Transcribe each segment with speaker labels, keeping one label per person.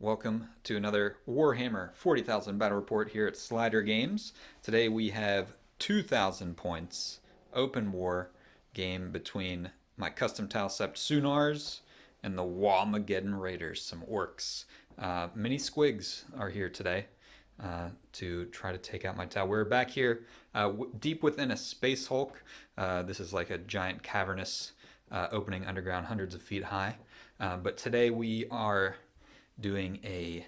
Speaker 1: Welcome to another Warhammer 40,000 battle report here at Slider Games. Today we have 2,000 points open war game between my custom T'au Sept Sunars and the Wamageddon Raiders, some Orks. Mini Squigs are here today to try to take out my Tau. We're back here deep within a space hulk. This is like a giant cavernous opening underground, hundreds of feet high. But today we are doing a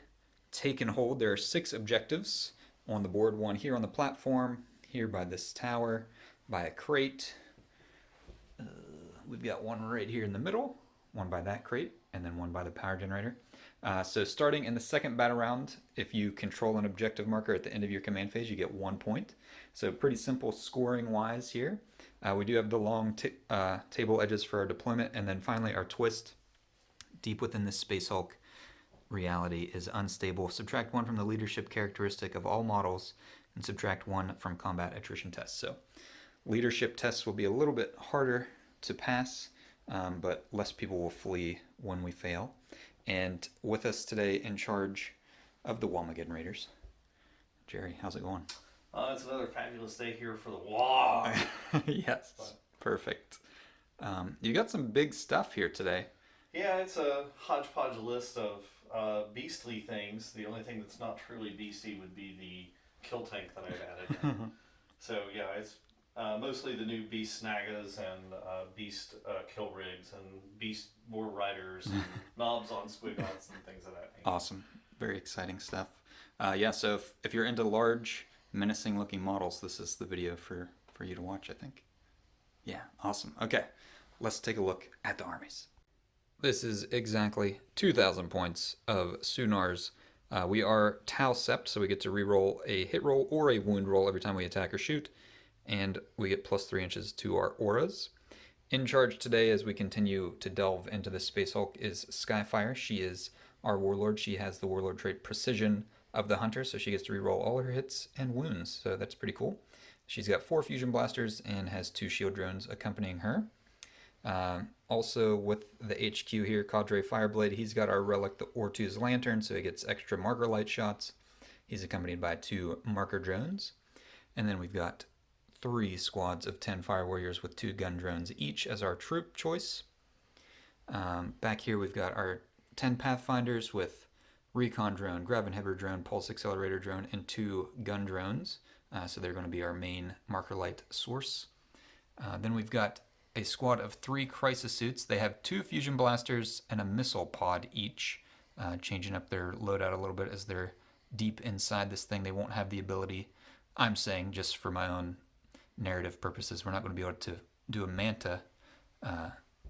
Speaker 1: take and hold. There are 6 objectives on the board. One here on the platform, here by this tower, by a crate. We've got one right here in the middle, one by that crate, and then one by the power generator. So starting in the second battle round, if you control an objective marker at the end of your command phase, you get 1 point. So pretty simple scoring wise here. We do have the long table edges for our deployment, and then finally our twist. Deep within this space hulk, reality is unstable. Subtract 1 from the leadership characteristic of all models and subtract 1 from combat attrition tests. So leadership tests will be a little bit harder to pass, but less people will flee when we fail. And with us today in charge of the Wamageddon Raiders, Jerry, how's it going?
Speaker 2: It's another fabulous day here for the war.
Speaker 1: Yes, perfect. You got some big stuff here today.
Speaker 2: Yeah, it's a hodgepodge list of beastly things. The only thing that's not truly beastly would be the kill tank that I've added. So yeah, it's mostly the new beast snagas and beast kill rigs and beast war riders and knobs on squigots and things of that nature.
Speaker 1: Awesome. Very exciting stuff. Yeah, so if you're into large, menacing looking models, this is the video for you to watch, I think. Yeah, awesome. Okay, let's take a look at the armies. This is exactly 2,000 points of Sunars. We are T'au Sept, so we get to reroll a hit roll or a wound roll every time we attack or shoot, and we get plus 3 inches to our auras. In charge today as we continue to delve into the Space Hulk is Skyfire. She is our warlord. She has the warlord trait Precision of the Hunter, so she gets to reroll all her hits and wounds, so that's pretty cool. She's got 4 fusion blasters and has 2 shield drones accompanying her. Also with the HQ here, Cadre Fireblade, he's got our relic, the Ortu's Lantern, so he gets extra marker light shots. He's accompanied by 2 marker drones. And then we've got 3 squads of 10 Fire Warriors with 2 gun drones each as our troop choice. Back here we've got our 10 Pathfinders with Recon Drone, Grav Inhibitor Drone, Pulse Accelerator Drone, and 2 gun drones. So they're going to be our main marker light source. Then we've got a squad of 3 crisis suits. They have 2 fusion blasters and a missile pod each, changing up their loadout a little bit as they're deep inside this thing. They won't have the ability, I'm saying just for my own narrative purposes, we're not going to be able to do a manta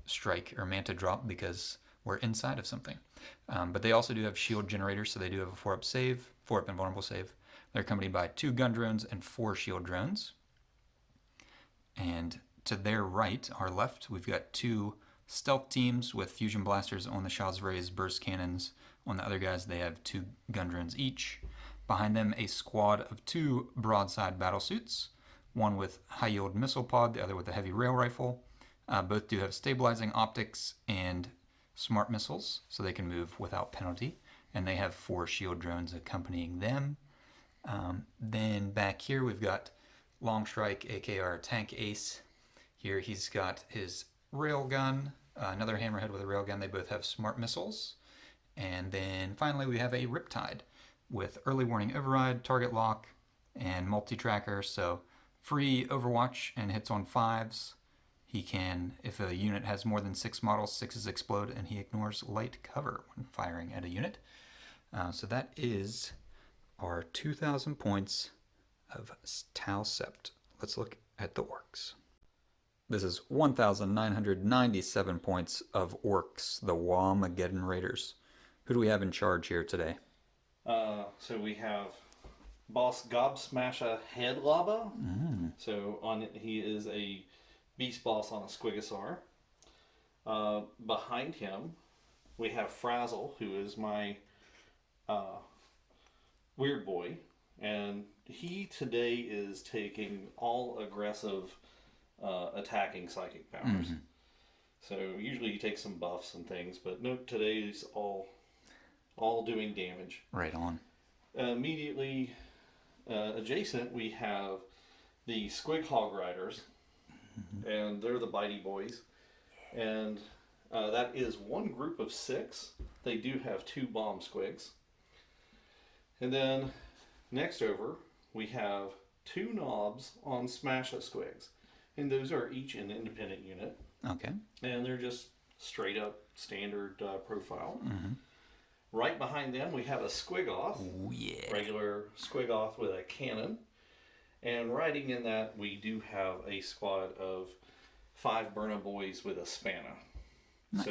Speaker 1: strike or manta drop because we're inside of something. But they also do have shield generators, so they do have a 4-up save, 4-up invulnerable save. They're accompanied by 2 gun drones and 4 shield drones. And to their right, our left, we've got 2 stealth teams with fusion blasters on the Chazrays, burst cannons. On the other guys, they have 2 gun drones each. Behind them, a squad of 2 broadside battle suits, one with high-yield missile pod, the other with a heavy rail rifle. Both do have stabilizing optics and smart missiles, so they can move without penalty. And they have 4 shield drones accompanying them. Then back here, we've got Long Strike, aka our tank ace. Here he's got his railgun, another hammerhead with a railgun. They both have smart missiles. And then finally we have a Riptide with early warning override, target lock, and multi-tracker. So free overwatch and hits on 5s. He can, if a unit has more than 6 models, 6s explode, and he ignores light cover when firing at a unit. So that is our 2,000 points of T'au Sept. Let's look at the Orks. This is 1,997 points of Orks, the Wamageddon Raiders. Who do we have in charge here today?
Speaker 2: So we have Boss Gobsmasher Headlobber. So on it, he is a beast boss on a Squigosaur. Behind him, we have Frazzle, who is my weird boy. And he today is taking all aggressive attacking psychic powers. So usually he takes some buffs and things, but no, today's all all doing damage.
Speaker 1: Right on.
Speaker 2: Immediately adjacent, we have the Squig Hog Riders, and they're the bitey boys. And that is one group of 6. They do have 2 bomb squigs. And then next over, we have 2 knobs on Smash Squigs. And those are each an independent unit.
Speaker 1: Okay.
Speaker 2: And they're just straight up standard profile.
Speaker 1: Mm-hmm.
Speaker 2: Right behind them, we have a Squigoth.
Speaker 1: Oh, yeah.
Speaker 2: Regular Squigoth with a cannon. And riding in that, we do have a squad of 5 Burna boys with a Spanna.
Speaker 1: Nice.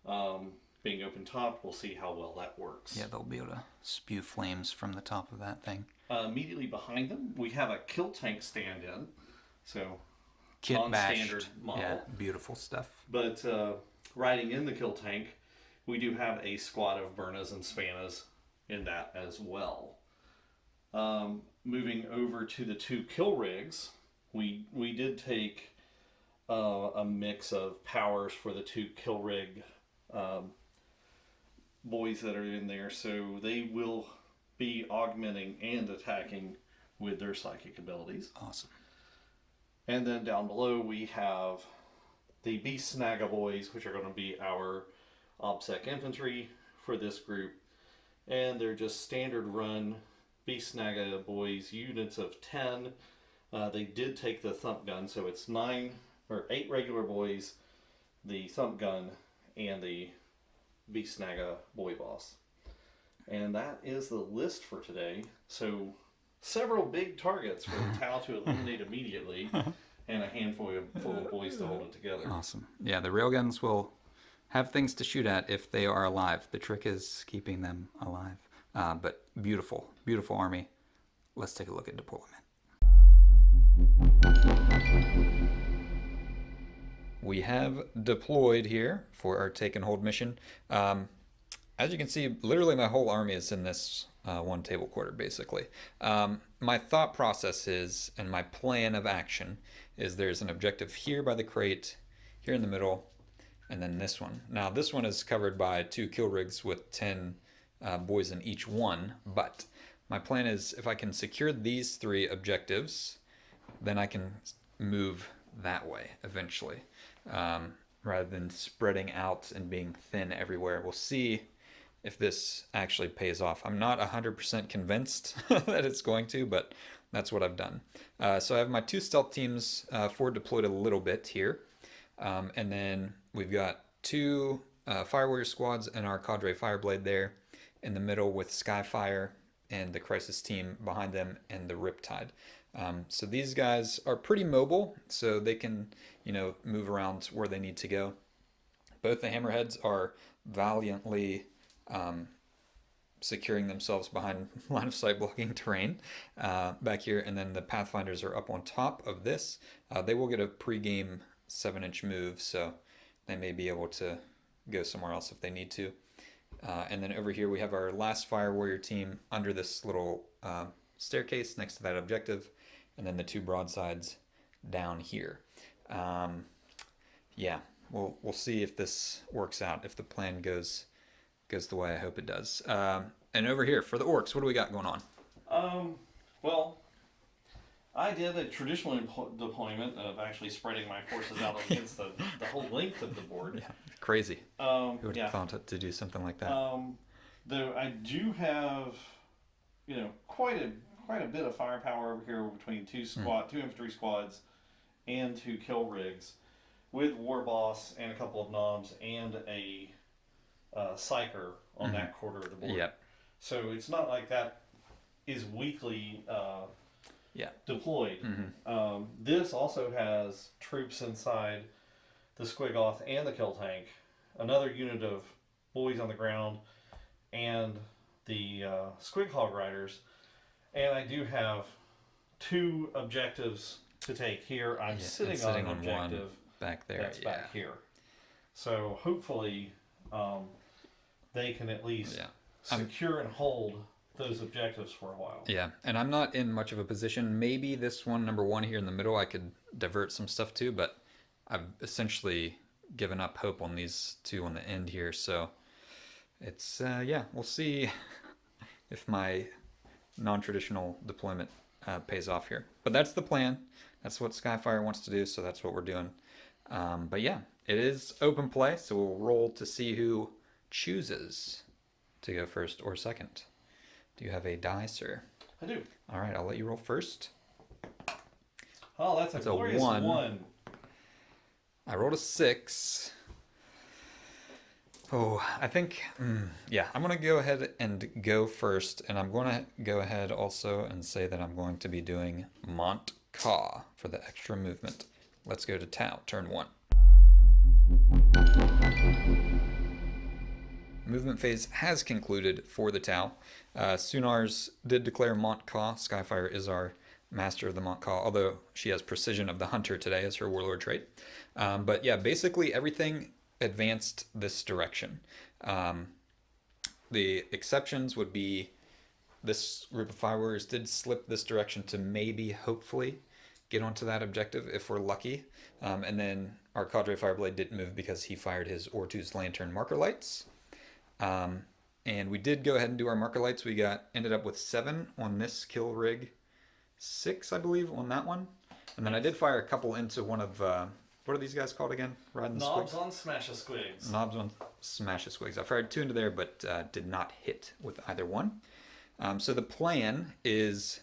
Speaker 2: So, being open topped, we'll see how well that works.
Speaker 1: Yeah, they'll be able to spew flames from the top of that thing.
Speaker 2: Immediately behind them, we have a kill tank stand-in. So,
Speaker 1: Kit bashed.
Speaker 2: non-standard model.
Speaker 1: Yeah, beautiful stuff.
Speaker 2: But riding in the kill tank, we do have a squad of Burnas and Spannas in that as well. Moving over to the 2 kill rigs, we did take a mix of powers for the 2 kill rig boys that are in there, so they will be augmenting and attacking with their psychic abilities.
Speaker 1: Awesome.
Speaker 2: And then down below we have the Beast Snaga boys, which are going to be our OBSEC infantry for this group. And they're just standard run Beast Snaga boys, units of 10. They did take the thump gun, so it's 8 regular boys, the thump gun, and the Beast Snaga boy boss. And that is the list for today. So several big targets for T'au to eliminate immediately, and a handful of boys to hold it together.
Speaker 1: Awesome. Yeah, the railguns will have things to shoot at if they are alive. The trick is keeping them alive. But beautiful, beautiful army. Let's take a look at deployment. We have deployed here for our take and hold mission. As you can see, literally my whole army is in this one table quarter, basically. My thought process is, and my plan of action, is there's an objective here by the crate, here in the middle, and then this one. Now, this one is covered by 2 kill rigs with 10 boys in each one, but my plan is if I can secure these 3 objectives, then I can move that way eventually, rather than spreading out and being thin everywhere. We'll see if this actually pays off. I'm not 100% convinced that it's going to, but that's what I've done. So I have my 2 stealth teams forward deployed a little bit here. And then we've got 2 Fire Warrior squads and our Cadre Fireblade there in the middle with Skyfire and the Crisis team behind them and the Riptide. So these guys are pretty mobile, so they can, move around where they need to go. Both the Hammerheads are valiantly securing themselves behind line of sight blocking terrain back here, and then the Pathfinders are up on top of this. They will get a pre-game 7-inch move, so they may be able to go somewhere else if they need to. And then over here we have our last Fire Warrior team under this little staircase next to that objective, and then the 2 broadsides down here. Yeah, we'll see if this works out, if the plan goes the way I hope it does. And over here for the Orks, what do we got going on?
Speaker 2: Well, I did a traditional deployment of actually spreading my forces out against the whole length of the board.
Speaker 1: Yeah, crazy. Who would have
Speaker 2: yeah.
Speaker 1: thought to do something like that?
Speaker 2: Though I do have, quite a bit of firepower over here between 2 infantry squads and 2 kill rigs, with War Boss and a couple of knobs and a psyker on that quarter of the board.
Speaker 1: Yep.
Speaker 2: So it's not like that is weakly deployed. This also has troops inside the Squigoth and the Kill Tank, another unit of boys on the ground, and the Squig Hog Riders. And I do have 2 objectives to take here. I'm sitting on an objective
Speaker 1: one back there.
Speaker 2: that's back here. So hopefully they can at least secure and hold those objectives for a while.
Speaker 1: Yeah, and I'm not in much of a position. Maybe this one, number 1 here in the middle, I could divert some stuff to, but I've essentially given up hope on these 2 on the end here. So It's, yeah, we'll see if my non-traditional deployment pays off here. But that's the plan. That's what Skyfire wants to do, so that's what we're doing. But yeah, it is open play, so we'll roll to see who chooses to go first or second. Do you have a die, sir?
Speaker 2: I do.
Speaker 1: All right, I'll let you roll first.
Speaker 2: Oh, that's a glorious one.
Speaker 1: I rolled a 6. Oh, I think, yeah, I'm going to go ahead and go first, and I'm going to go ahead also and say that I'm going to be doing Mont Ka for the extra movement. Let's go to T'au, turn 1. Movement phase has concluded for the T'au. Sunars did declare Mont Ka. Skyfire is our master of the Mont Ka, although she has Precision of the Hunter today as her warlord trait. But yeah, basically everything advanced this direction. The exceptions would be this group of Fire Warriors did slip this direction to maybe, hopefully, get onto that objective if we're lucky. And then our Cadre Fireblade didn't move because he fired his Ortu's Lantern marker lights. And we did go ahead and do our marker lights. We ended up with 7 on this kill rig, 6, I believe, on that one. And then I did fire a couple into one of, what are these guys called again? Riding
Speaker 2: Knobs
Speaker 1: Squigs?
Speaker 2: on Smash a Squigs.
Speaker 1: Knobs on Smash a Squigs. I fired 2 into there, but did not hit with either one. So the plan is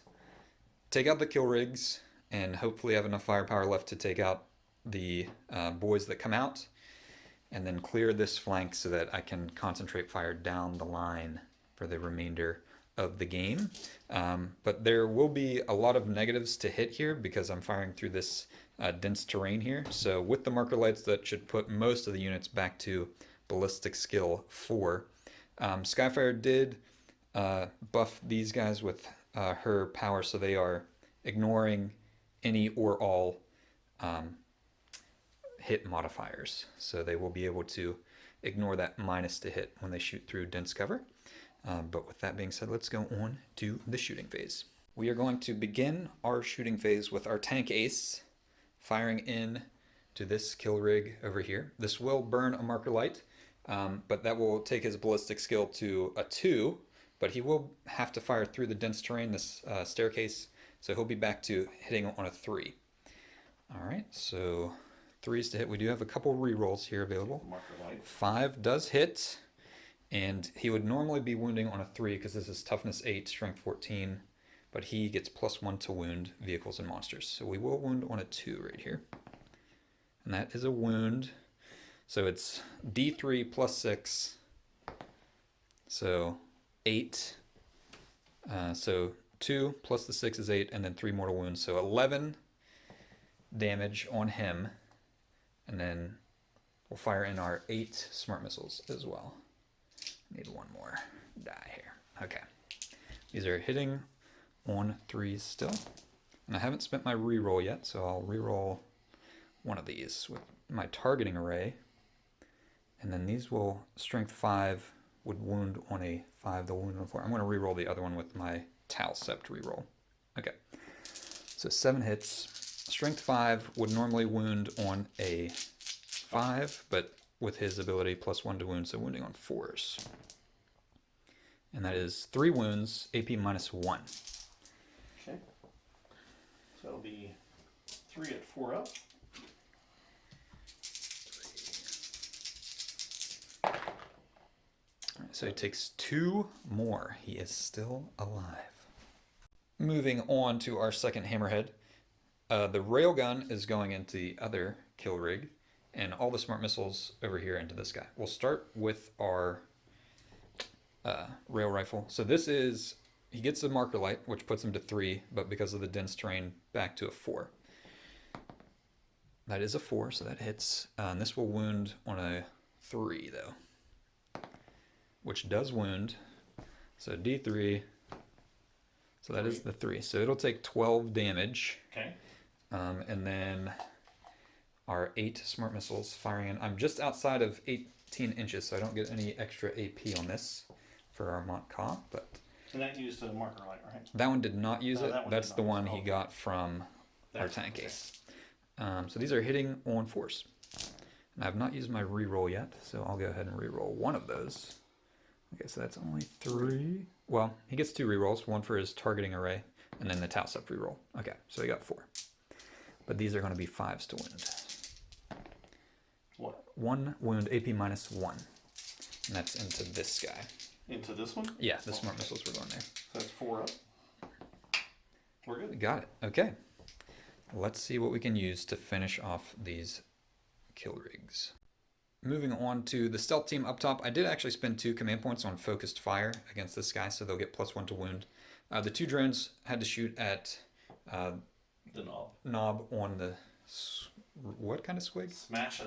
Speaker 1: take out the kill rigs and hopefully have enough firepower left to take out the boys that come out, and then clear this flank so that I can concentrate fire down the line for the remainder of the game. But there will be a lot of negatives to hit here because I'm firing through this dense terrain here. So with the marker lights, that should put most of the units back to ballistic skill 4. Skyfire did buff these guys with her power, so they are ignoring any or all hit modifiers. So they will be able to ignore that minus to hit when they shoot through dense cover. But with that being said, let's go on to the shooting phase. We are going to begin our shooting phase with our tank ace firing in to this kill rig over here. This will burn a marker light, but that will take his ballistic skill to a 2, but he will have to fire through the dense terrain, this staircase, so he'll be back to hitting on a 3. All right, so 3s to hit. We do have a couple rerolls here available.
Speaker 2: Marker light.
Speaker 1: 5 does hit, and he would normally be wounding on a 3 because this is toughness 8, strength 14, but he gets +1 to wound vehicles and monsters. So we will wound on a 2 right here. And that is a wound. So it's D3 plus 6. So 8. So 2 plus the 6 is 8, and then 3 mortal wounds. So 11 damage on him. And then we'll fire in our 8 smart missiles as well. Need one more die here. Okay. These are hitting on 3s still. And I haven't spent my reroll yet, so I'll reroll one of these with my targeting array. And then these will, strength 5 would wound on a 5, they'll wound on a 4. I'm going to reroll the other one with my T'au Sept reroll. Okay. So 7 hits. Strength 5 would normally wound on a 5, but with his ability +1 to wound, so wounding on 4s. And that is 3 wounds, AP -1.
Speaker 2: Okay. So it'll be 3 at 4 up.
Speaker 1: So he takes 2 more. He is still alive. Moving on to our second hammerhead. The railgun is going into the other kill rig, and all the smart missiles over here into this guy. We'll start with our rail rifle. So this is, he gets a marker light, which puts him to 3, but because of the dense terrain, back to a 4. That is a 4, so that hits. And this will wound on a 3, though, which does wound. So D3. So that is the 3. So it'll take 12 damage.
Speaker 2: Okay.
Speaker 1: And then our 8 smart missiles firing in. I'm just outside of 18 inches, so I don't get any extra AP on this for our Mont Ka, but
Speaker 2: And that used a marker light, right?
Speaker 1: that one did not use
Speaker 2: No,
Speaker 1: it.
Speaker 2: that one
Speaker 1: That's
Speaker 2: did
Speaker 1: the
Speaker 2: not.
Speaker 1: one he
Speaker 2: Okay.
Speaker 1: got from our
Speaker 2: That's
Speaker 1: tank
Speaker 2: okay.
Speaker 1: ace. So these are hitting on 4s. And I have not used my reroll yet, so I'll go ahead and reroll one of those Okay, so that's only 3. Well, he gets 2 rerolls, 1 for his targeting array, and then the T'au Sept reroll. Okay, so he got 4. But these are going to be 5s to wound.
Speaker 2: What?
Speaker 1: 1 wound, AP minus 1. And that's into this guy.
Speaker 2: Into this one?
Speaker 1: Yeah, the smart missiles were going there.
Speaker 2: So that's 4 up. We're good.
Speaker 1: Got it. Okay. Let's see what we can use to finish off these kill rigs. Moving on to the stealth team up top, I did actually spend 2 command points on focused fire against this guy, so they'll get +1 to wound. The 2 drones had to shoot at
Speaker 2: The
Speaker 1: knob on the what kind of squig?
Speaker 2: Smash a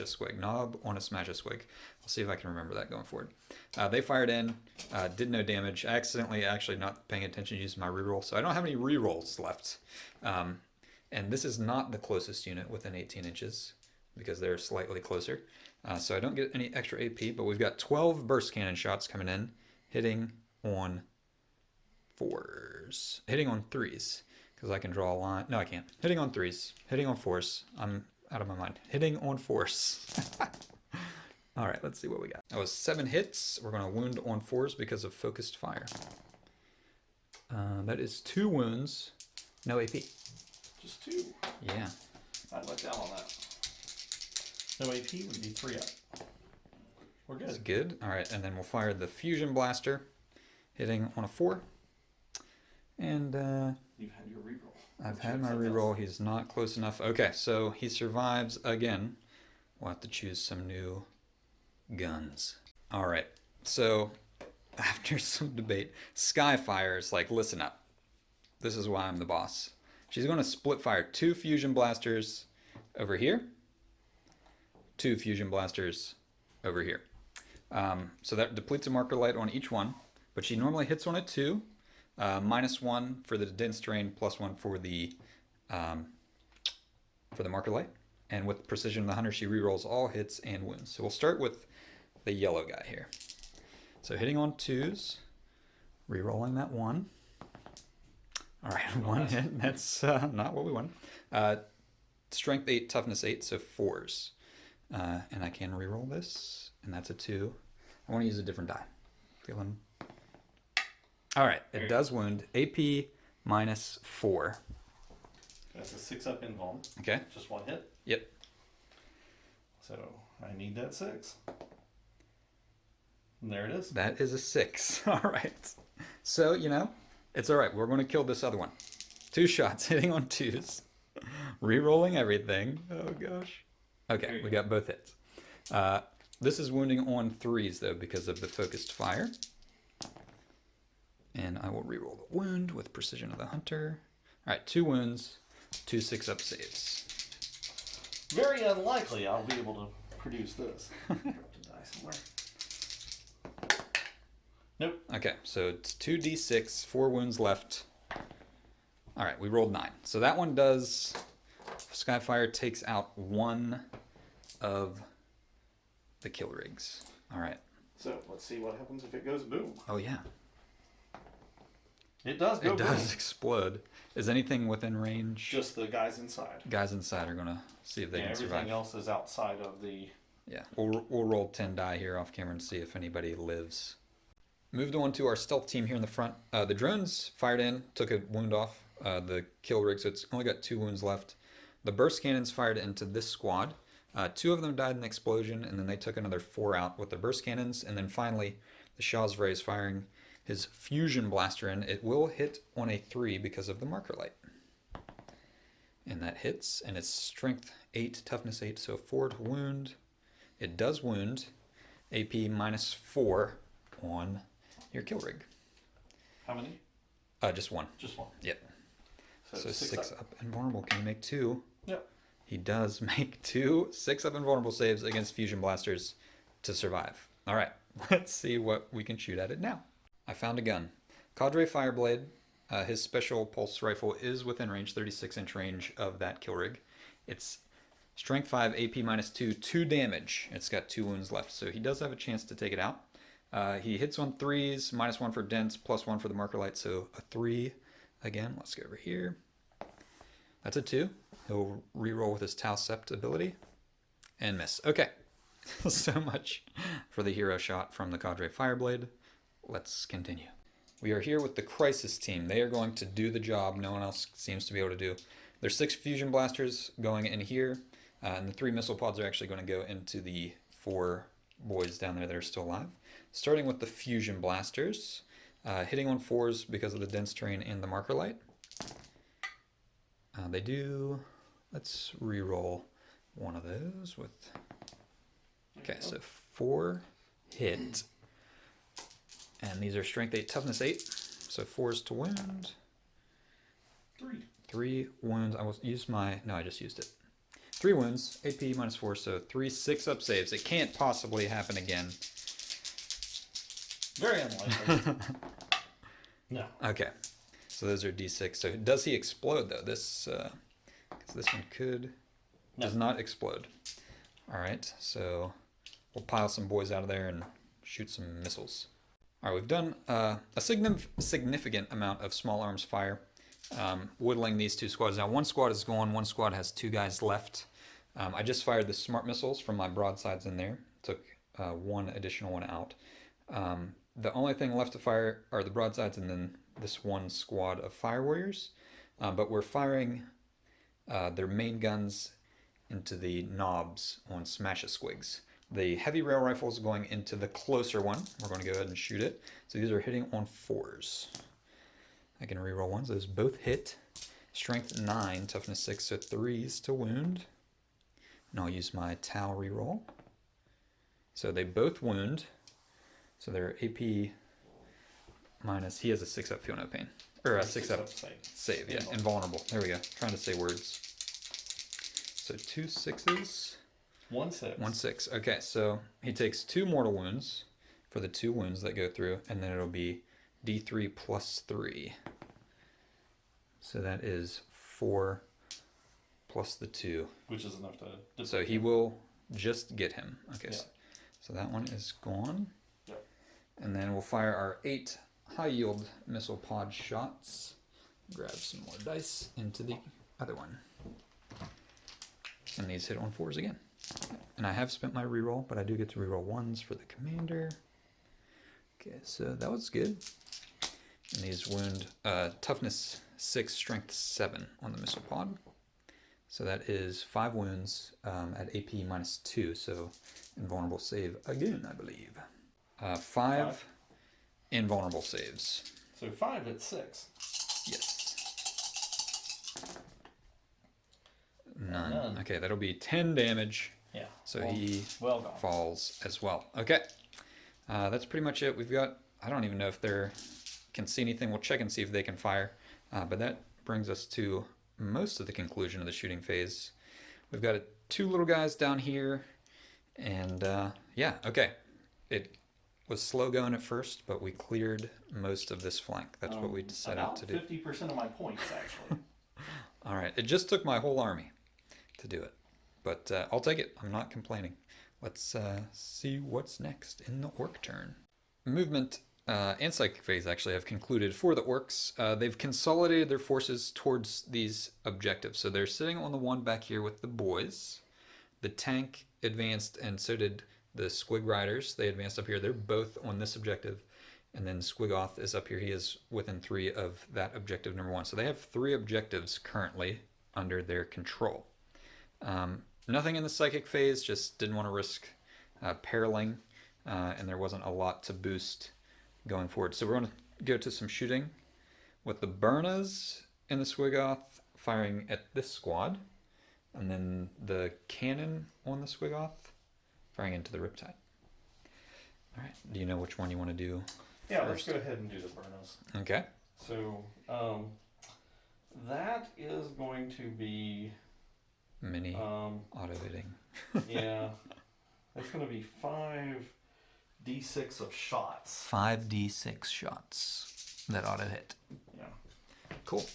Speaker 1: Squig. Knob on a smash a squig. I'll see if I can remember that going forward. They fired in, did no damage. I accidentally, actually not paying attention, used my reroll, so I don't have any rerolls left. And this is not the closest unit within 18 inches because they're slightly closer. So I don't get any extra AP, but we've got 12 burst cannon shots coming in, hitting on 4s, hitting on 3s. Because I can draw a line. No, I can't. Hitting on 3s. Hitting on 4s. I'm out of my mind. Hitting on 4s. All right, let's see what we got. That was 7 hits. We're going to wound on 4s because of focused fire. That is 2 wounds. No AP.
Speaker 2: Just 2.
Speaker 1: Yeah.
Speaker 2: I'd let down on that. No AP would be 3 up. We're good.
Speaker 1: That's good. All right, and then we'll fire the fusion blaster. Hitting on a 4. And...
Speaker 2: You've had your reroll.
Speaker 1: I've had my reroll. He's not close enough. Okay, so he survives again. We'll have to choose some new guns. All right, so after some debate, Skyfire is like, listen up. This is why I'm the boss. She's going to split fire 2 fusion blasters over here, 2 fusion blasters over here. So that depletes a marker light on each one, but she normally hits on a 2. -1 for the dense terrain, +1 for the marker light. And with Precision of the Hunter, she rerolls all hits and wounds. So we'll start with the yellow guy here. So hitting on 2s, rerolling that 1. All right, 1 hit. That's not what we want. Strength 8, toughness 8, so 4s. And I can reroll this, and that's a 2. I want to use a different die. Feeling... All right, it does wound. AP -4.
Speaker 2: That's a 6 up invuln.
Speaker 1: Okay.
Speaker 2: Just 1 hit.
Speaker 1: Yep.
Speaker 2: So I need that 6. And there it is.
Speaker 1: That is a 6. All right. So, you know, it's all right. We're going to kill this other one. 2 shots, hitting on 2s. Rerolling everything. Oh, gosh. Okay, we got both hits. This is wounding on 3s, though, because of the focused fire. And I will reroll the wound with Precision of the Hunter. All right, 2 wounds, 2 6-up saves.
Speaker 2: Very unlikely I'll be able to produce this. Drop the die somewhere. Nope.
Speaker 1: Okay, so it's 2d6, 4 wounds left. All right, we rolled 9. So that one does... Skyfire takes out 1 of the kill rigs. All right.
Speaker 2: So let's see what happens if it goes boom.
Speaker 1: Oh, yeah.
Speaker 2: It does go
Speaker 1: It
Speaker 2: boom.
Speaker 1: does explode. Is anything within range?
Speaker 2: Just the guys inside.
Speaker 1: Guys inside are going to see if they can
Speaker 2: everything
Speaker 1: survive.
Speaker 2: else is outside of the...
Speaker 1: Yeah, we'll roll 10 die here off camera and see if anybody lives. Moved on to our stealth team here in the front. The drones fired in, took a wound off the kill rig, so it's only got 2 wounds left. The burst cannons fired into this squad. 2 of them died in the explosion, and then they took another 4 out with the burst cannons. And then finally, the Shazray is firing his fusion blaster in. It will hit on a 3 because of the marker light. And that hits, and it's strength 8, toughness 8, so 4 to wound. It does wound. AP -4 on your kill rig.
Speaker 2: How many?
Speaker 1: Just 1.
Speaker 2: Just 1.
Speaker 1: Yep. So 6
Speaker 2: up.
Speaker 1: up invulnerable. Can you make 2?
Speaker 2: Yep.
Speaker 1: He does make 2 6-up invulnerable saves against fusion blasters to survive. All right, let's see what we can shoot at it now. I found a gun. Cadre Fireblade. His special pulse rifle is within range, 36-inch range of that kill rig. It's strength 5, AP -2, 2 damage. It's got 2 wounds left, so he does have a chance to take it out. He hits on 3s, -1 for dense, +1 for the marker light, so a 3 again. Let's go over here. That's a 2. He'll reroll with his T'au Sept ability and miss. Okay, So much for the hero shot from the Cadre Fireblade. Let's continue. We are here with the Crisis team. They are going to do the job no one else seems to be able to do. There's 6 fusion blasters going in here, and the 3 missile pods are actually going to go into the 4 boys down there that are still alive. Starting with the fusion blasters, hitting on 4s because of the dense terrain and the marker light. They do, let's re-roll one of those with, okay, so 4 hit, and these are strength 8, toughness 8, so 4s to wound. 3 wounds, I will use my, no, I just used it. 3 wounds, AP -4, so 3 6-up saves. It can't possibly happen again.
Speaker 2: Very unlikely. No.
Speaker 1: Okay, so those are D6. So does he explode though? This, because this one does not explode. All right, so we'll pile some boys out of there and shoot some missiles. All right, we've done a significant amount of small arms fire, whittling these 2 squads. Now, one squad is gone. One squad has 2 guys left. I just fired the smart missiles from my broadsides in there. Took 1 additional one out. The only thing left to fire are the broadsides and then this 1 squad of fire warriors. But we're firing their main guns into the knobs on Squigs. The heavy rail rifle is going into the closer one. We're going to go ahead and shoot it. So these are hitting on 4s. I can reroll ones. Those both hit. Strength 9, toughness 6, so 3s to wound. And I'll use my T'au reroll. So they both wound. So their AP minus, he has a 6-up feel no pain. Or a 6-up save, yeah, invulnerable. There we go. Trying to say words. So 2 6s.
Speaker 2: 1 6.
Speaker 1: 1 6. Okay, so he takes 2 mortal wounds for the 2 wounds that go through, and then it'll be D3 plus 3. So that is 4 plus the 2.
Speaker 2: Which is enough to...
Speaker 1: So he will just get him. Okay,
Speaker 2: Yeah.
Speaker 1: so that one is gone.
Speaker 2: Yep.
Speaker 1: And then we'll fire our 8 high-yield missile pod shots. Grab some more dice into the other one. And these hit on 4s again. And I have spent my reroll, but I do get to reroll 1s for the commander. Okay, so that was good. And these wound toughness 6, strength 7 on the missile pod. So that is 5 wounds at AP -2, so invulnerable save again, I believe. 5 invulnerable saves.
Speaker 2: So 5 at 6.
Speaker 1: Yes. None. Okay, that'll be 10 damage.
Speaker 2: Yeah.
Speaker 1: So he
Speaker 2: well gone.
Speaker 1: falls as well. Okay, that's pretty much it. We've got, I don't even know if they can see anything. We'll check and see if they can fire. But that brings us to most of the conclusion of the shooting phase. We've got 2 little guys down here. And yeah, okay. It was slow going at first, but we cleared most of this flank. That's what we set out to do.
Speaker 2: 50% of my points, actually.
Speaker 1: All right, it just took my whole army to do it. But I'll take it. I'm not complaining. Let's see what's next in the orc turn. Movement and psychic phase actually have concluded for the orcs. They've consolidated their forces towards these objectives. So they're sitting on the one back here with the boys. The tank advanced, and so did the Squig Riders. They advanced up here. They're both on this objective. And then Squigoth is up here. He is within 3 of that objective number 1. So they have 3 objectives currently under their control. Nothing in the psychic phase, just didn't want to risk periling, and there wasn't a lot to boost going forward. So we're going to go to some shooting with the Burnas and the Squigoth firing at this squad, and then the cannon on the Squigoth firing into the Riptide. All right, do you know which one you want to do
Speaker 2: Yeah,
Speaker 1: first?
Speaker 2: let's go ahead and do the Burnas.
Speaker 1: Okay.
Speaker 2: So that is going to be...
Speaker 1: Mini auto-hitting.
Speaker 2: Yeah. That's going to be 5d6 of shots.
Speaker 1: 5d6 shots that auto-hit.
Speaker 2: Yeah.
Speaker 1: Cool.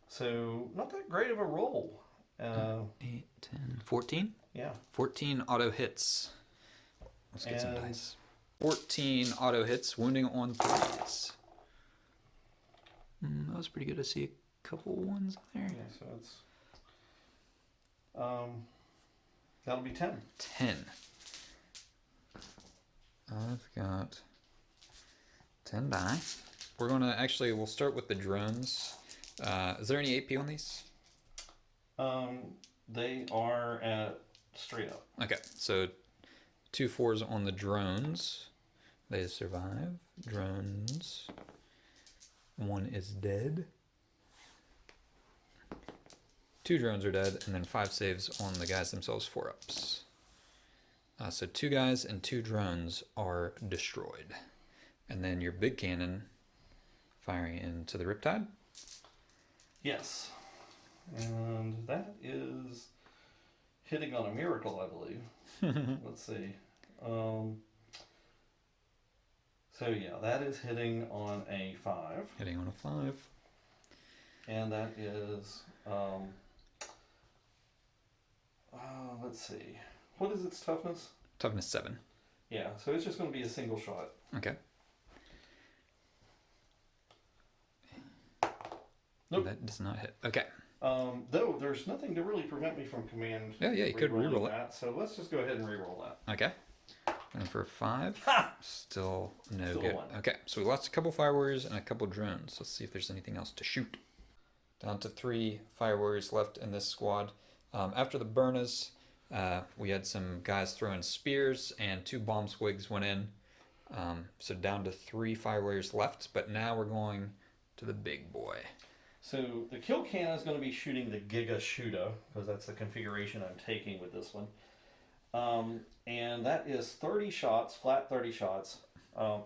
Speaker 2: So, not that great of a roll.
Speaker 1: 8, 10, 14?
Speaker 2: Yeah.
Speaker 1: 14 auto hits. Let's get some
Speaker 2: And-
Speaker 1: dice. 14 auto hits, wounding on 3s. That was pretty good to see a couple ones there.
Speaker 2: Yeah, so it's... That'll be 10.
Speaker 1: 10. I've got 10 die. We're going to actually, we'll start with the drones. Is there any AP on these?
Speaker 2: They are at straight up.
Speaker 1: Okay, so 2 4s on the drones. They survive. Drones. 1 is dead. 2 drones are dead, and then 5 saves on the guys themselves, 4-ups. So 2 guys and 2 drones are destroyed. And then your big cannon firing into the Riptide.
Speaker 2: Yes. And that is hitting on a miracle, I believe. Let's see. So yeah, that is hitting on a 5.
Speaker 1: Hitting on a 5.
Speaker 2: And that is, let's see. What is its toughness?
Speaker 1: Toughness 7.
Speaker 2: Yeah, so it's just going to be a single shot.
Speaker 1: Okay.
Speaker 2: Nope.
Speaker 1: That does not hit. Okay.
Speaker 2: Though there's nothing to really prevent me from command.
Speaker 1: Yeah, you could reroll it.
Speaker 2: That, so let's just go ahead and reroll that.
Speaker 1: Okay. And for 5,
Speaker 2: Ha!
Speaker 1: still no
Speaker 2: Still
Speaker 1: good.
Speaker 2: 1.
Speaker 1: Okay, so we lost a couple fire warriors and a couple drones. Let's see if there's anything else to shoot. Down to 3 fire warriors left in this squad. After the Burnas, we had some guys throwing spears and 2 bomb squigs went in. So down to 3 fire warriors left, but now we're going to the big boy.
Speaker 2: So the kill cannon is going to be shooting the Giga Shooter, because that's the configuration I'm taking with this one. And that is 30 shots, flat 30 shots.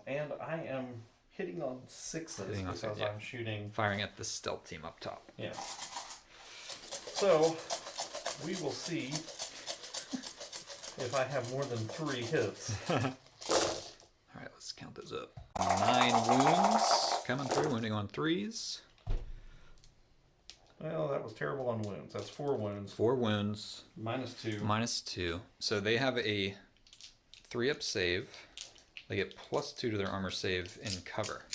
Speaker 2: And I am hitting on 6s because
Speaker 1: yeah.
Speaker 2: I'm shooting.
Speaker 1: Firing at the stealth team up top.
Speaker 2: Yeah. So we will see if I have more than 3 hits.
Speaker 1: Alright, let's count those up. 9 wounds coming through, wounding on 3s.
Speaker 2: Well, that was terrible on wounds. That's 4 wounds.
Speaker 1: 4 wounds.
Speaker 2: -2.
Speaker 1: -2. So they have a 3-up save. They get +2 to their armor save in cover.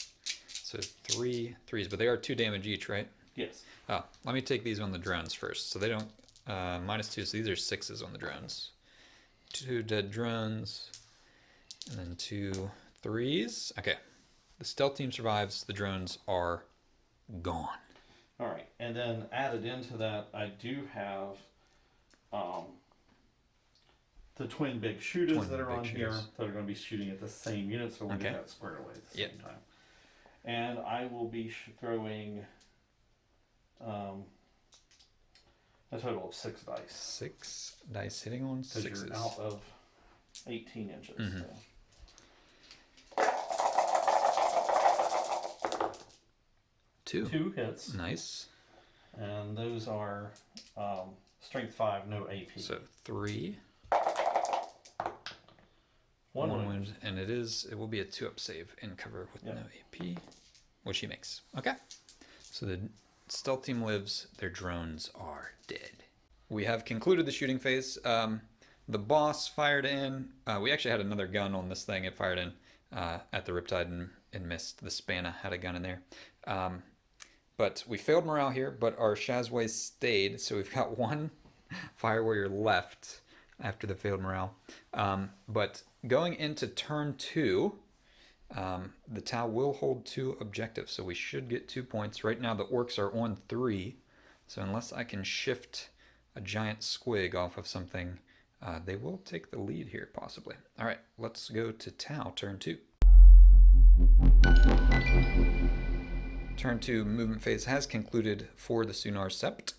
Speaker 1: So 3 3s, but they are 2 damage each, right?
Speaker 2: Yes.
Speaker 1: Oh, let me take these on the drones first. So they don't -2, so these are 6s on the drones. 2 dead drones, and then 2 3s. Okay, the stealth team survives. The drones are gone.
Speaker 2: All right, and then added into that, I do have the twin big shooters that are on here that are going to be shooting at the same unit, so we'll get that squared away at the same time. And I will be throwing a total of 6 dice.
Speaker 1: 6 dice hitting on 6s.
Speaker 2: Because you're out of 18 inches.
Speaker 1: Mm-hmm.
Speaker 2: So. 2 hits.
Speaker 1: Nice.
Speaker 2: And those are strength 5, no AP.
Speaker 1: So 3.
Speaker 2: 1
Speaker 1: wound, and it will be a 2-up save in cover with no AP, which he makes. Okay. So the stealth team lives, their drones are dead. We have concluded the shooting phase. The boss fired in. We actually had another gun on this thing. It fired in at the Riptide and missed. The Spanna had a gun in there. But we failed morale here, but our Shazways stayed, so we've got 1 fire warrior left after the failed morale. But going into turn 2, the T'au will hold 2 objectives, so we should get 2 points. Right now the Orks are on 3, so unless I can shift a giant squig off of something, they will take the lead here, possibly. All right, let's go to T'au, turn 2. Turn 2 movement phase has concluded for the T'au Sept.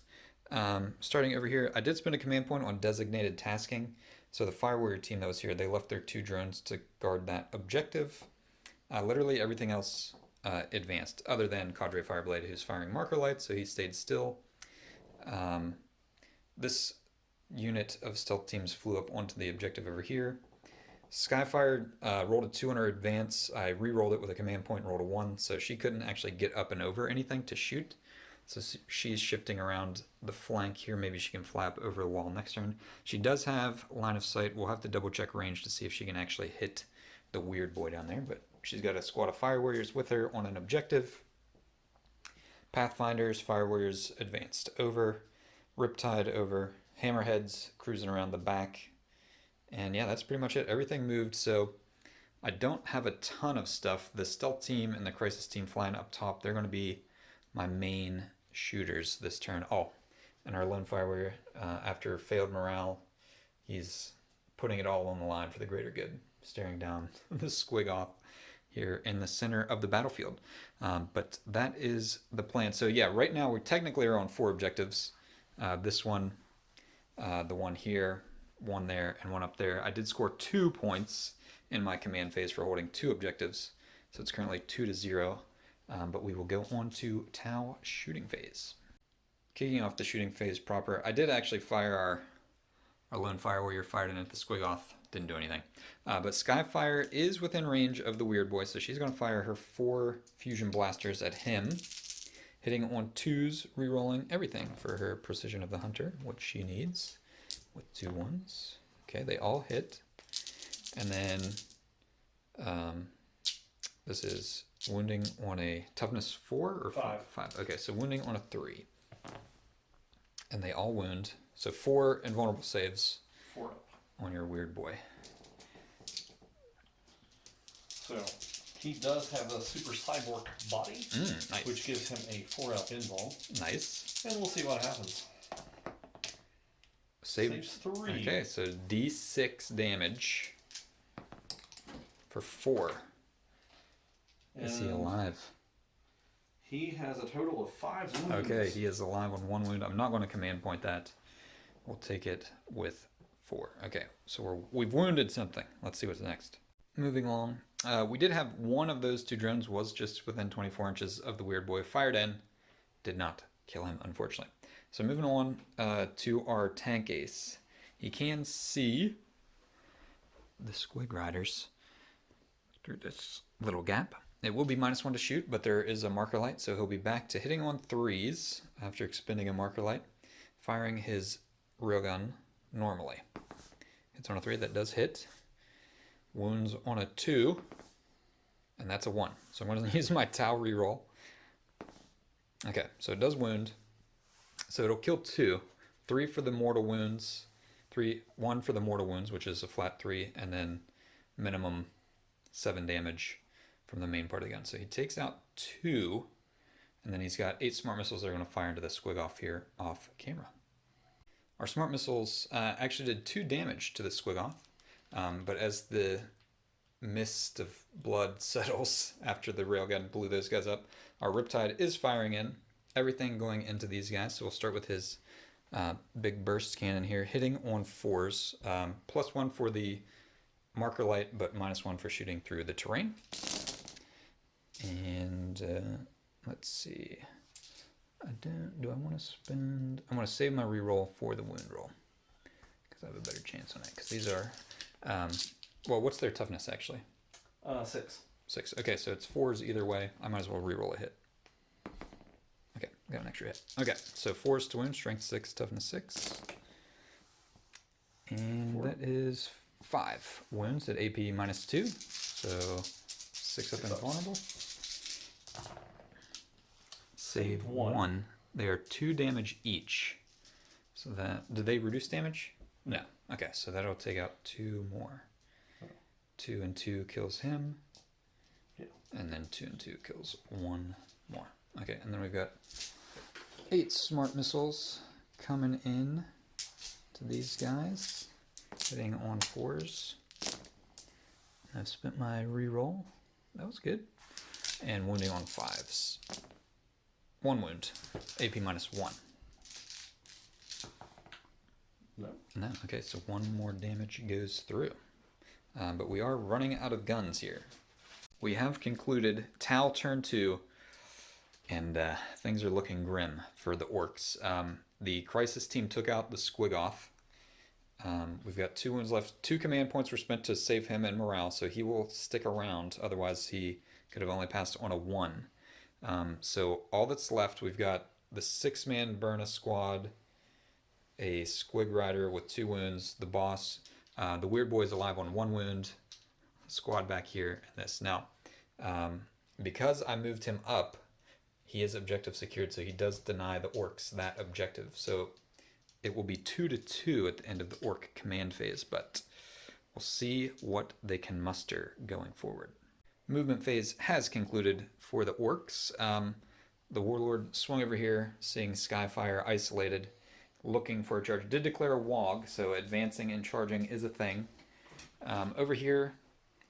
Speaker 1: Starting over here, I did spend a command point on designated tasking. So the fire warrior team that was here, they left their 2 drones to guard that objective. Literally everything else advanced, other than Cadre Fireblade, who's firing marker lights, so he stayed still. This unit of stealth teams flew up onto the objective over here. Skyfire rolled a 200 advance. I re-rolled it with a command point and rolled a 1, so she couldn't actually get up and over anything to shoot. So she's shifting around the flank here. Maybe she can fly up over the wall next turn. She does have line of sight. We'll have to double check range to see if she can actually hit the weird boy down there, but she's got a squad of fire warriors with her on an objective. Pathfinders, fire warriors advanced over. Riptide over. hammerheads cruising around the back. And yeah, that's pretty much it. Everything moved, so I don't have a ton of stuff. The stealth team and the crisis team flying up top, they're going to be my main shooters this turn. Oh, and our lone fire warrior, after failed morale, he's putting it all on the line for the greater good, staring down the squig off here in the center of the battlefield. But that is the plan. So yeah, right now we technically are on 4 objectives. This one, the one here, one there, and one up there. I did score 2 points in my command phase for holding 2 objectives. So it's currently 2-0. But we will go on to T'au shooting phase. Kicking off the shooting phase proper, I did actually fire our lone fire warrior, fired in at the squig off. Didn't do anything. But Skyfire is within range of the weird boy, so she's going to fire her 4 fusion blasters at him, hitting on 2s, rerolling everything for her precision of the hunter, which she needs, with 2 1s. Okay, they all hit. And then this is wounding on a toughness 4 or 5? 5. Okay, so wounding on a 3. And they all wound. So 4 invulnerable saves
Speaker 2: 4 up.
Speaker 1: on your weird boy.
Speaker 2: So he does have a super cyborg body,
Speaker 1: Nice.
Speaker 2: which gives him a 4 up invul.
Speaker 1: Nice.
Speaker 2: And we'll see what happens.
Speaker 1: Saves
Speaker 2: 3.
Speaker 1: Okay, so D6 damage for 4. Is he
Speaker 2: And
Speaker 1: alive?
Speaker 2: He has a total of 5 wounds.
Speaker 1: Okay, he is alive on 1 wound. I'm not going to command point that. We'll take it with 4. Okay, so we've wounded something. Let's see what's next. Moving along. We did have one of those 2 drones was just within 24 inches of the weird boy. Fired in. Did not kill him, unfortunately. So moving on to our tank ace. He can see the squig riders through this little gap. It will be -1 to shoot, but there is a marker light, so he'll be back to hitting on 3s after expending a marker light, firing his railgun normally. Hits on a 3, that does hit. Wounds on a 2, and that's a 1. So I'm going to use my T'au reroll. Okay, so it does wound. So it'll kill 2. 3 for the mortal wounds. 1 for the mortal wounds, which is a flat 3, and then minimum 7 damage from the main part of the gun. So he takes out 2, and then he's got 8 smart missiles that are going to fire into the squig off here off camera. Our smart missiles actually did 2 damage to the squig off, but as the mist of blood settles after the railgun blew those guys up, our Riptide is firing in, everything going into these guys. So we'll start with his big burst cannon here, hitting on 4s, +1 for the marker light, but -1 for shooting through the terrain. And let's see. Do I want to spend? I want to save my reroll for the wound roll because I have a better chance on it. Because these are, well, what's their toughness actually?
Speaker 2: 6.
Speaker 1: 6. Okay, so it's 4s either way. I might as well reroll a hit. Okay, got an extra hit. Okay, so 4s to wound, strength 6, toughness 6, and 4. That is 5 wounds at AP -2. So 6 up and vulnerable. Save 1. They are 2 damage each. So that, did they reduce damage? No. Okay, so that'll take out 2 more. 2 and 2 kills him.
Speaker 2: Yeah.
Speaker 1: And then 2 and 2 kills 1 more. Okay, and then we've got 8 smart missiles coming in to these guys. Hitting on 4s. I've spent my reroll. That was good. And wounding on 5s. 1 wound. AP -1.
Speaker 2: No.
Speaker 1: No. Okay, so 1 more damage goes through. But we are running out of guns here. We have concluded T'au turn 2, and things are looking grim for the Orks. The crisis team took out the squig off. We've got 2 wounds left. 2 command points were spent to save him and morale, so he will stick around. Otherwise, he could have only passed on a 1. So all that's left, we've got the 6-man Burna squad, a squig rider with 2 wounds, the boss, the weird boy is alive on 1 wound, squad back here, and this. Now, because I moved him up, he is objective secured, so he does deny the Orks that objective. So it will be 2-2 at the end of the Orc command phase, but we'll see what they can muster going forward. Movement phase has concluded for the Orcs. The Warlord swung over here, seeing Skyfire isolated, looking for a charge. Did declare a WOG, so advancing and charging is a thing. Over here,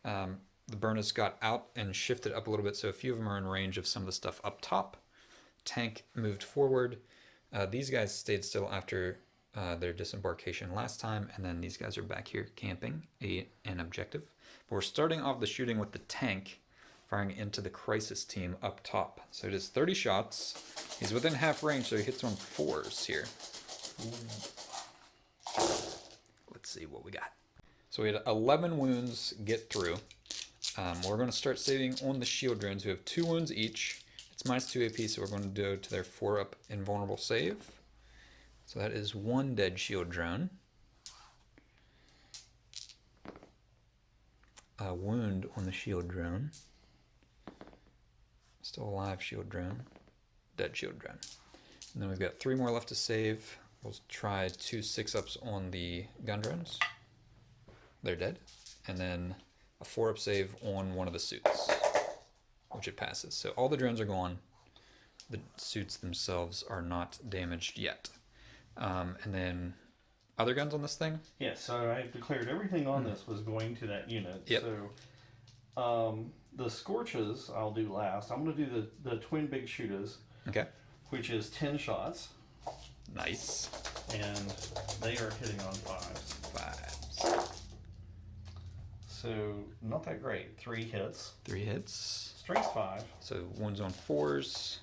Speaker 1: the Burners got out and shifted up a little bit, so a few of them are in range of some of the stuff up top. Tank moved forward. These guys stayed still after their disembarkation last time, and then these guys are back here camping an objective. But we're starting off the shooting with the tank firing into the crisis team up top. So it is 30 shots. He's within half range, so he hits on 4s here. Let's see what we got. So we had 11 wounds get through. We're going to start saving on the shield drones. We have 2 wounds each. It's -2 AP, so we're going to go to their 4-up invulnerable save. So that is 1 dead shield drone. A wound on the shield drone. Still alive shield drone. Dead shield drone. And then we've got 3 more left to save. We'll try 2 6-ups on the gun drones. They're dead. And then a 4-up save on one of the suits, which it passes. So all the drones are gone. The suits themselves are not damaged yet. And then other guns on this thing?
Speaker 2: Yeah, so I declared everything on this was going to that unit.
Speaker 1: Yep.
Speaker 2: So the Scorches I'll do last. I'm going to do the twin big shooters,
Speaker 1: Okay.
Speaker 2: which is 10 shots.
Speaker 1: Nice.
Speaker 2: And they are hitting on 5s.
Speaker 1: 5s.
Speaker 2: So not that great. 3 hits.
Speaker 1: 3 hits.
Speaker 2: Strength 5.
Speaker 1: So wounds on 4s.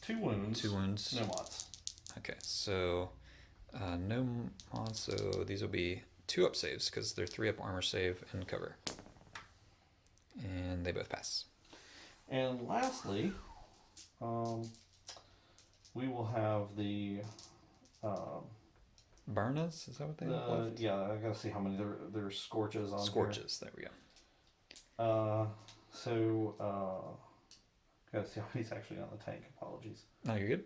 Speaker 2: 2 wounds.
Speaker 1: 2 wounds.
Speaker 2: No mods.
Speaker 1: Okay, so no mods, so these will be 2-up saves because they're 3-up armor save and cover. And they both pass.
Speaker 2: And lastly, we will have the
Speaker 1: Barnas, is that what they have left?
Speaker 2: yeah, I gotta see how many there's Scorches on
Speaker 1: Scorches, there we go.
Speaker 2: here. Gotta see how many's actually on the tank. Apologies.
Speaker 1: No, you're good?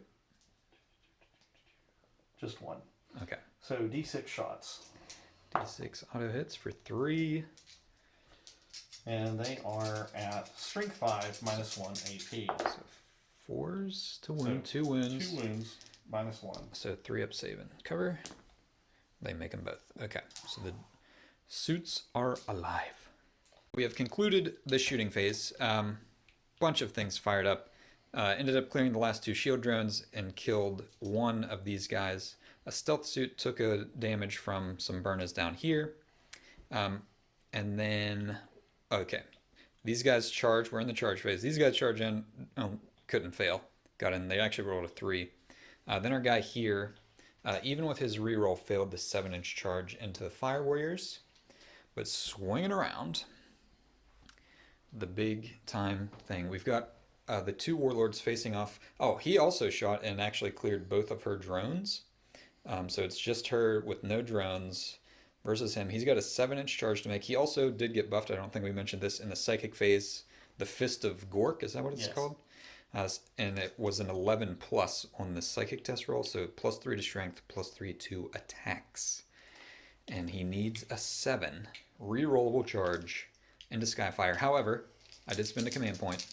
Speaker 2: Just 1.
Speaker 1: Okay.
Speaker 2: So D6 shots.
Speaker 1: D6 auto hits for 3.
Speaker 2: And they are at strength 5 -1 AP.
Speaker 1: So 4s to wound, 2 wounds.
Speaker 2: 2 wounds -1.
Speaker 1: So 3-up save and cover. They make them both. Okay, so the suits are alive. We have concluded the shooting phase. Bunch of things fired up. Ended up clearing the last 2 shield drones and killed 1 of these guys. A stealth suit took a damage from some burners down here. And then, okay, these guys charge. We're in the charge phase. These guys charge in. Oh, couldn't fail. Got in. They actually rolled a 3. Then our guy here, even with his reroll, failed the 7-inch charge into the Fire Warriors. But swinging around, the big time thing. We've got the 2 warlords facing off. Oh, he also shot and actually cleared both of her drones. So it's just her with no drones versus him. He's got a 7-inch charge to make. He also did get buffed. I don't think we mentioned this in the psychic phase. The Fist of Gork, is that what it's called? And it was an 11 plus on the psychic test roll. So +3 to strength, +3 to attacks. And he needs a 7 rerollable charge into Skyfire. However, I did spend a command point.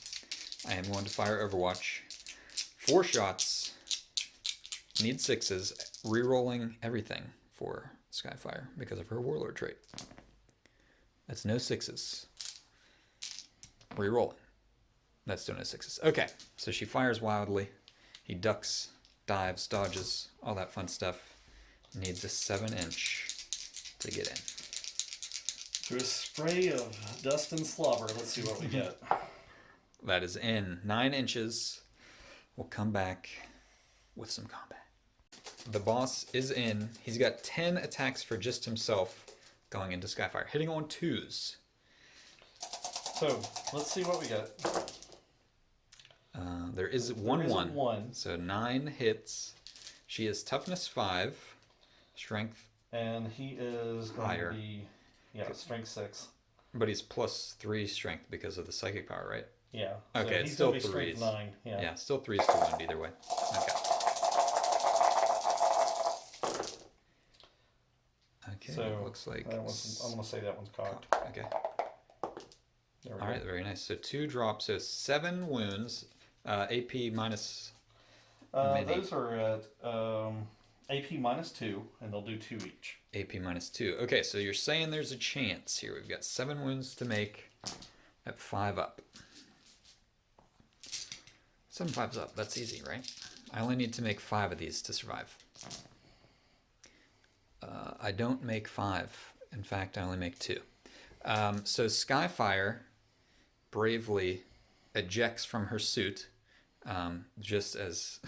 Speaker 1: I am going to fire Overwatch. 4 shots. Need 6s. Rerolling everything for Skyfire because of her Warlord trait. That's no 6s. Rerolling. That's still no 6s. Okay, so she fires wildly. He ducks, dives, dodges, all that fun stuff. Needs a 7-inch to get in.
Speaker 2: Through a spray of dust and slobber, let's see what we get.
Speaker 1: That is in 9 inches. We'll come back with some combat. The boss is in. He's got 10 attacks for just himself going into Skyfire, hitting on 2s.
Speaker 2: So let's see what we get.
Speaker 1: There is
Speaker 2: There is a
Speaker 1: 1-1.
Speaker 2: 1.
Speaker 1: So 9 hits. She is toughness 5, strength,
Speaker 2: And he is going
Speaker 1: Higher.
Speaker 2: to be, strength 6.
Speaker 1: but he's +3 strength because of the psychic power, right?
Speaker 2: Yeah.
Speaker 1: Okay,
Speaker 2: so
Speaker 1: it's
Speaker 2: he's
Speaker 1: still
Speaker 2: gonna be strength
Speaker 1: threes.
Speaker 2: 9. Yeah.
Speaker 1: Yeah, still 3s to wound either way. Okay. Okay,
Speaker 2: So
Speaker 1: it looks like
Speaker 2: I'm gonna say that one's cocked.
Speaker 1: Okay.
Speaker 2: There we
Speaker 1: All
Speaker 2: go.
Speaker 1: right, very nice. So 2 drops, so 7 wounds, AP minus midi.
Speaker 2: Those are at AP -2, and they'll do 2 each.
Speaker 1: AP minus 2. Okay, so you're saying there's a chance here. We've got 7 wounds to make at 5 up. 7 5s up. That's easy, right? I only need to make 5 of these to survive. I don't make 5. In fact, I only make 2. So Skyfire bravely ejects from her suit just as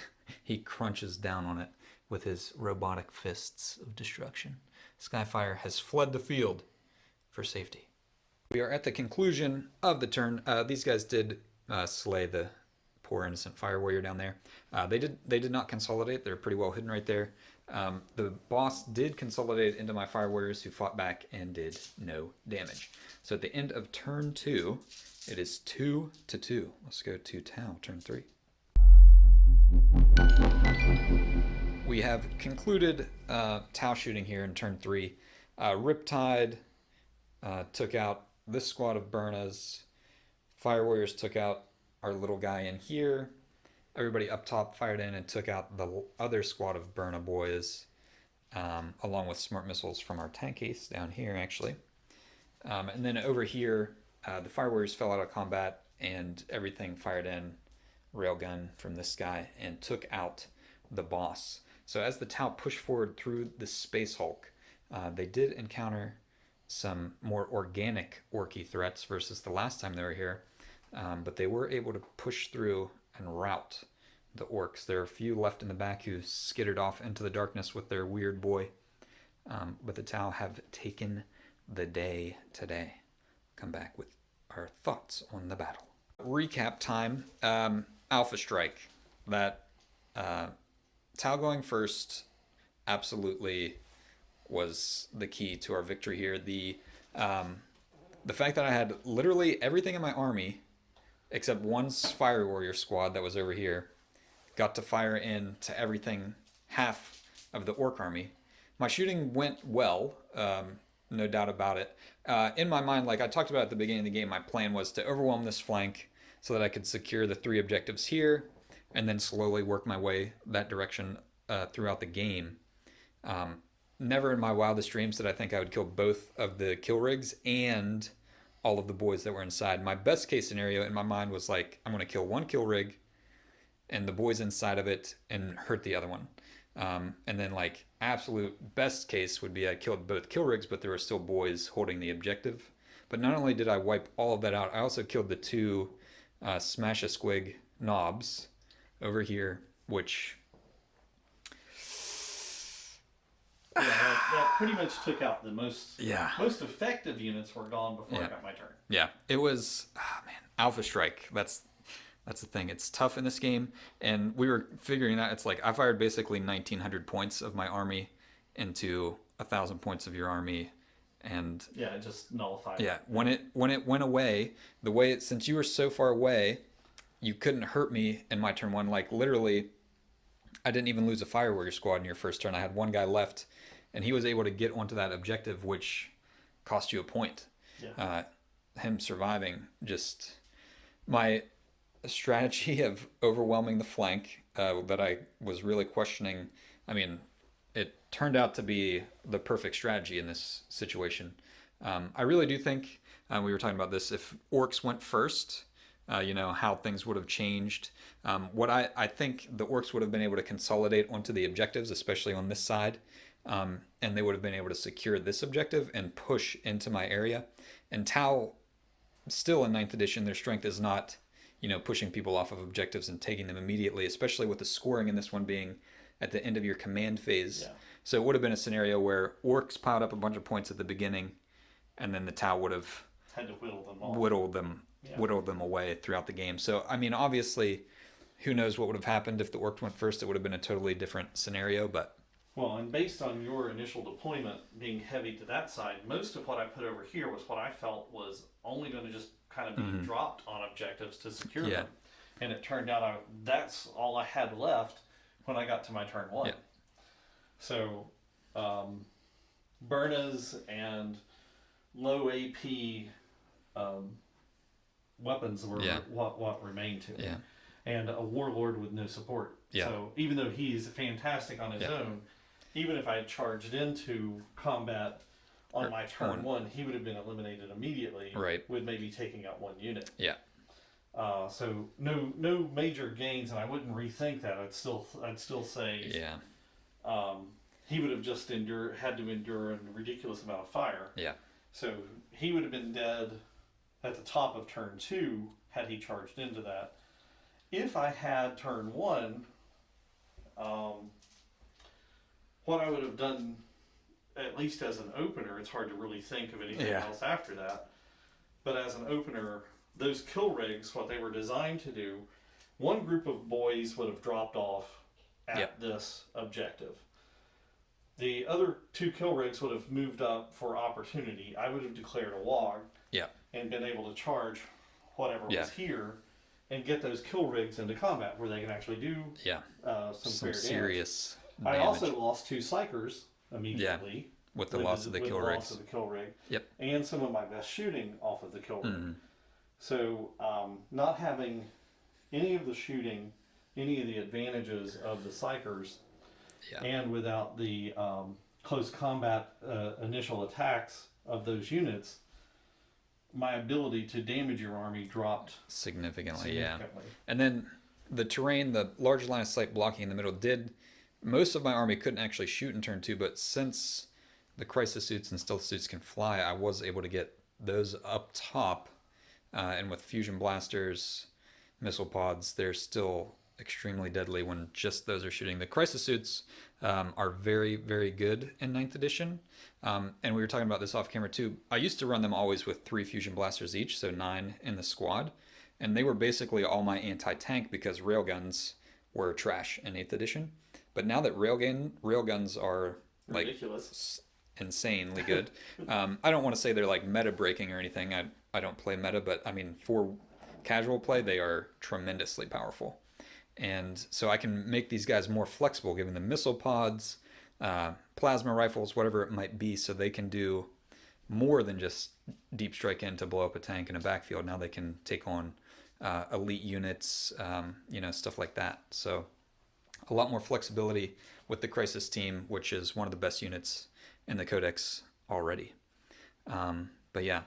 Speaker 1: he crunches down on it with his robotic fists of destruction. Skyfire has fled the field for safety. We are at the conclusion of the turn. These guys did slay the poor innocent fire warrior down there. They did not consolidate. They're pretty well hidden right there. The boss did consolidate into my fire warriors who fought back and did no damage. So at the end of turn 2, it is 2-2. Let's go to T'au, turn 3. We have concluded T'au shooting here in turn 3. Riptide took out this squad of Burnas. Fire warriors took out our little guy in here. Everybody up top fired in and took out the other squad of Burna boys, along with smart missiles from our tank case down here, actually. And then over here, the fire warriors fell out of combat, and everything fired in railgun from this guy and took out the boss. So as the T'au pushed forward through the Space Hulk, they did encounter some more organic orky threats versus the last time they were here, but they were able to push through and rout the Orks. There are a few left in the back who skittered off into the darkness with their weird boy, but the T'au have taken the day today. Come back with our thoughts on the battle. Recap time. Alpha Strike. That T'au going first absolutely was the key to our victory here. The fact that I had literally everything in my army except one fire warrior squad that was over here got to fire in to everything, half of the orc army. My shooting went well, no doubt about it. In my mind, like I talked about at the beginning of the game, my plan was to overwhelm this flank so that I could secure the 3 objectives here and then slowly work my way that direction throughout the game. Never in my wildest dreams did I think I would kill both of the kill rigs and all of the boys that were inside. My best case scenario in my mind was like, I'm going to kill one kill rig and the boys inside of it and hurt the other one. And then like absolute best case would be I killed both kill rigs, but there were still boys holding the objective. But not only did I wipe all of that out, I also killed the 2 smash a squig knobs over here, which...
Speaker 2: Yeah, that pretty much took out the most effective units were gone before I got my turn.
Speaker 1: Yeah, it was, Alpha Strike. That's the thing. It's tough in this game, and we were figuring out, it's like I fired basically 1,900 points of my army into 1,000 points of your army, and
Speaker 2: yeah, it just nullified.
Speaker 1: Yeah, when it went away, since you were so far away, you couldn't hurt me in my turn 1. Like literally, I didn't even lose a fire warrior squad in your first turn. I had one guy left, and he was able to get onto that objective, which cost you a point.
Speaker 2: Yeah.
Speaker 1: Him surviving, just my strategy of overwhelming the flank that I was really questioning. I mean, it turned out to be the perfect strategy in this situation. I really do think, we were talking about this, if Orks went first, how things would have changed. What I think the Orks would have been able to consolidate onto the objectives, especially on this side, and they would have been able to secure this objective and push into my area. And T'au, still in 9th edition, their strength is not, pushing people off of objectives and taking them immediately, especially with the scoring in this one being at the end of your command phase. Yeah. So it would have been a scenario where Orks piled up a bunch of points at the beginning, and then the T'au would have
Speaker 2: had to
Speaker 1: whittled them away throughout the game. So, I mean, obviously, who knows what would have happened if the Orcs went first? It would have been a totally different scenario, but
Speaker 2: Well, and based on your initial deployment being heavy to that side, most of what I put over here was what I felt was only going to just kind of be dropped on objectives to secure them. And it turned out that's all I had left when I got to my turn 1.
Speaker 1: Yeah.
Speaker 2: So, Burnas and low AP weapons were what remained to me.
Speaker 1: Yeah.
Speaker 2: And a warlord with no support.
Speaker 1: Yeah.
Speaker 2: So even though he's fantastic on his own, even if I had charged into combat on my turn 1, he would have been eliminated immediately.
Speaker 1: Right.
Speaker 2: With maybe taking out 1 unit.
Speaker 1: Yeah.
Speaker 2: So no major gains, and I wouldn't rethink that. I'd still say he would have just had to endure a ridiculous amount of fire.
Speaker 1: Yeah.
Speaker 2: So he would have been dead at the top of turn 2 had he charged into that. If I had turn 1, what I would have done, at least as an opener, it's hard to really think of anything else after that. But as an opener, those kill rigs, what they were designed to do, one group of boys would have dropped off at this objective. The other 2 kill rigs would have moved up for opportunity. I would have declared a WOG and been able to charge whatever was here and get those kill rigs into combat where they can actually do some
Speaker 1: serious
Speaker 2: damage.
Speaker 1: I
Speaker 2: also lost 2 psychers immediately
Speaker 1: with the loss of the kill rigs.
Speaker 2: Loss of the kill rig.
Speaker 1: Yep.
Speaker 2: And some of my best shooting off of the kill rig. So not having any of the shooting, any of the advantages of the psychers, and without the close combat initial attacks of those units, my ability to damage your army dropped
Speaker 1: significantly. And then the terrain, the large line of sight blocking in the middle most of my army couldn't actually shoot in turn 2, but since the crisis suits and stealth suits can fly, I was able to get those up top, and with fusion blasters, missile pods, they're still extremely deadly when just those are shooting. The crisis suits are very, very good in 9th edition. And we were talking about this off camera too. I used to run them always with 3 fusion blasters each, so 9 in the squad. And they were basically all my anti-tank because railguns were trash in 8th edition. But now that railguns are like ridiculous, insanely good. I don't want to say they're like meta breaking or anything. I don't play meta, but I mean for casual play they are tremendously powerful. And so I can make these guys more flexible, giving them missile pods, plasma rifles, whatever it might be, so they can do more than just deep strike in to blow up a tank in a backfield. Now they can take on elite units, stuff like that. So a lot more flexibility with the Crisis team, which is one of the best units in the Codex already. But yeah,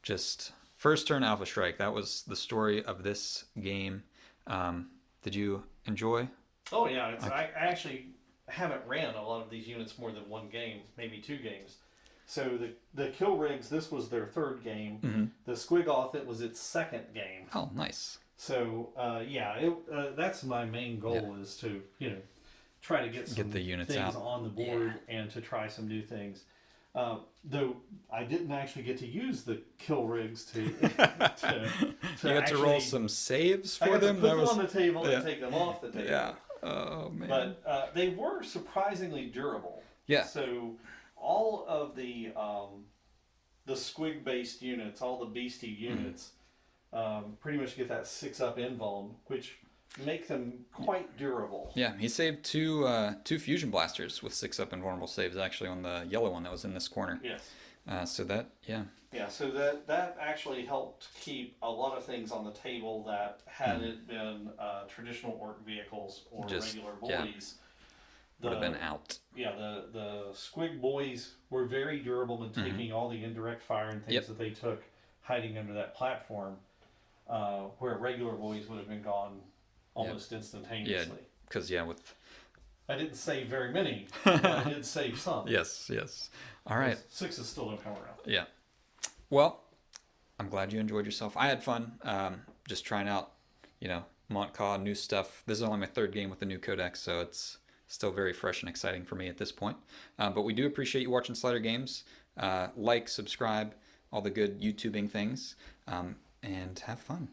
Speaker 1: just first turn Alpha Strike. That was the story of this game. Did you enjoy?
Speaker 2: Oh yeah, I actually haven't ran a lot of these units more than 1 game, maybe 2 games. So the kill rigs, this was their 3rd game. The Squigoth, it was its 2nd game.
Speaker 1: Oh, nice.
Speaker 2: So that's my main goal is to try to get
Speaker 1: the units
Speaker 2: things
Speaker 1: out
Speaker 2: on the board and to try some new things. Though I didn't actually get to use the kill rigs to
Speaker 1: you got to roll some saves for them.
Speaker 2: Put them on the table and take them off the table.
Speaker 1: Yeah. Oh man.
Speaker 2: But they were surprisingly durable.
Speaker 1: Yeah.
Speaker 2: So all of the Squig based units, all the beastie units, pretty much get that 6-up invuln, which make them quite durable.
Speaker 1: Yeah, he saved two fusion blasters with 6-up invulnerable saves actually on the yellow one that was in this corner.
Speaker 2: Yes.
Speaker 1: So that
Speaker 2: so that actually helped keep a lot of things on the table that had it been traditional Ork vehicles or regular boys,
Speaker 1: would have been out.
Speaker 2: Yeah, the Squig boys were very durable in taking all the indirect fire and things that they took hiding under that platform, where regular boys would have been gone almost instantaneously.
Speaker 1: Yeah, because with...
Speaker 2: I didn't save very many, but I did save some.
Speaker 1: Yes. All right.
Speaker 2: 6s still don't come around.
Speaker 1: Yeah. Well, I'm glad you enjoyed yourself. I had fun just trying out, Montcaw, new stuff. This is only my 3rd game with the new Codex, so it's still very fresh and exciting for me at this point. But we do appreciate you watching Slider Games. Like, subscribe, all the good YouTubing things, and have fun.